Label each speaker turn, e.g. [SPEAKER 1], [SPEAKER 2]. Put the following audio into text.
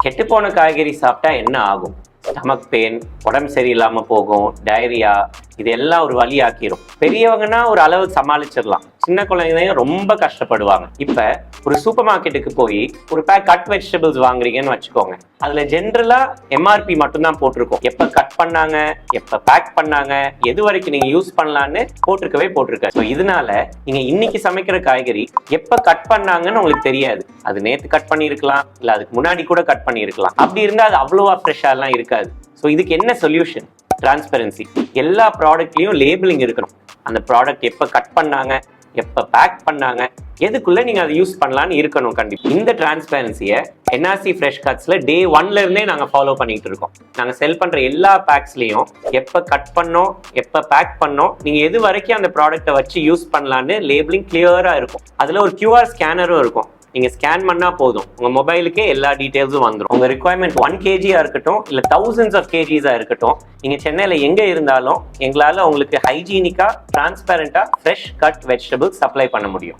[SPEAKER 1] கெட்டுப்போன காய்கறி சாப்பிட்டா என்ன ஆகும்? ஸ்டமக் பெயின், உடம்பு சரியில்லாம போகும், டயரியா, இது எல்லாம் ஒரு வழி ஆக்கிரும். பெரியவங்கன்னா ஒரு அளவு சமாளிச்சிடலாம், சின்ன குழந்தைங்க ரொம்ப கஷ்டப்படுவாங்க. இப்ப ஒரு சூப்பர் மார்க்கெட்டுக்கு போய் ஒரு பேக் கட் வெஜிடபிள்ஸ் வாங்குறீங்கன்னு வச்சுக்கோங்க. அதுல ஜென்ரலா எம்ஆர்பி மட்டும்தான் போட்டிருக்கோம். எப்ப கட் பண்ணாங்க, எப்ப பேக் பண்ணாங்க, எது வரைக்கும் நீங்க யூஸ் பண்ணலான்னு போட்டிருக்காரு. இதனால நீங்க இன்னைக்கு சமைக்கிற காய்கறி எப்ப கட் பண்ணாங்கன்னு உங்களுக்கு தெரியாது. அது நேத்து கட் பண்ணிருக்கலாம், இல்ல அதுக்கு முன்னாடி கூட கட் பண்ணிருக்கலாம். அப்படி இருந்தா அது அவ்வளவா ஃப்ரெஷ்ஷா எல்லாம் இருக்காது. ஸோ இதுக்கு என்ன சொல்யூஷன்? டிரான்ஸ்பரன்சி. எல்லா ப்ராடக்ட்லயும் லேபிளிங் இருக்கணும். அந்த ப்ராடக்ட் எப்ப கட் பண்ணாங்க, எப்ப பேக் பண்ணாங்க, எதுக்குள்ள நீங்க அதை யூஸ் பண்ணலான்னு இருக்கணும். கண்டிப்பா இந்த டிரான்ஸ்பரன்சியை என்ஆர்சி ஃப்ரெஷ் கட்ஸ்ல டே 1ல இருந்தே நாங்க ஃபாலோ பண்ணிட்டு இருக்கோம். நாங்க செல் பண்ற எல்லா பேக்ஸ்லயும் எப்ப கட் பண்ணோம், எப்ப பேக் பண்ணோம், நீங்க எது வரைக்கும் அந்த ப்ராடக்ட்டை வச்சு யூஸ் பண்ணலான்னு லேபிளிங் கிளியரா இருக்கும். அதுல ஒரு QR ஸ்கேனரும் இருக்கும். நீங்க ஸ்கேன் பண்ணா போதும், உங்க மொபைலுக்கே எல்லா டீடைல்ஸும் வந்துடும். உங்க ரிக்வயர்மெண்ட் 1 kg இருக்கட்டும், இல்ல thousands of kgs இருக்கட்டும், நீங்க சென்னையில எங்க இருந்தாலும் எங்களால உங்களுக்கு ஹைஜீனிக்கா, டிரான்ஸ்பரண்டா, ஃப்ரெஷ் கட் வெஜிடபிள்ஸ் சப்ளை பண்ண முடியும்.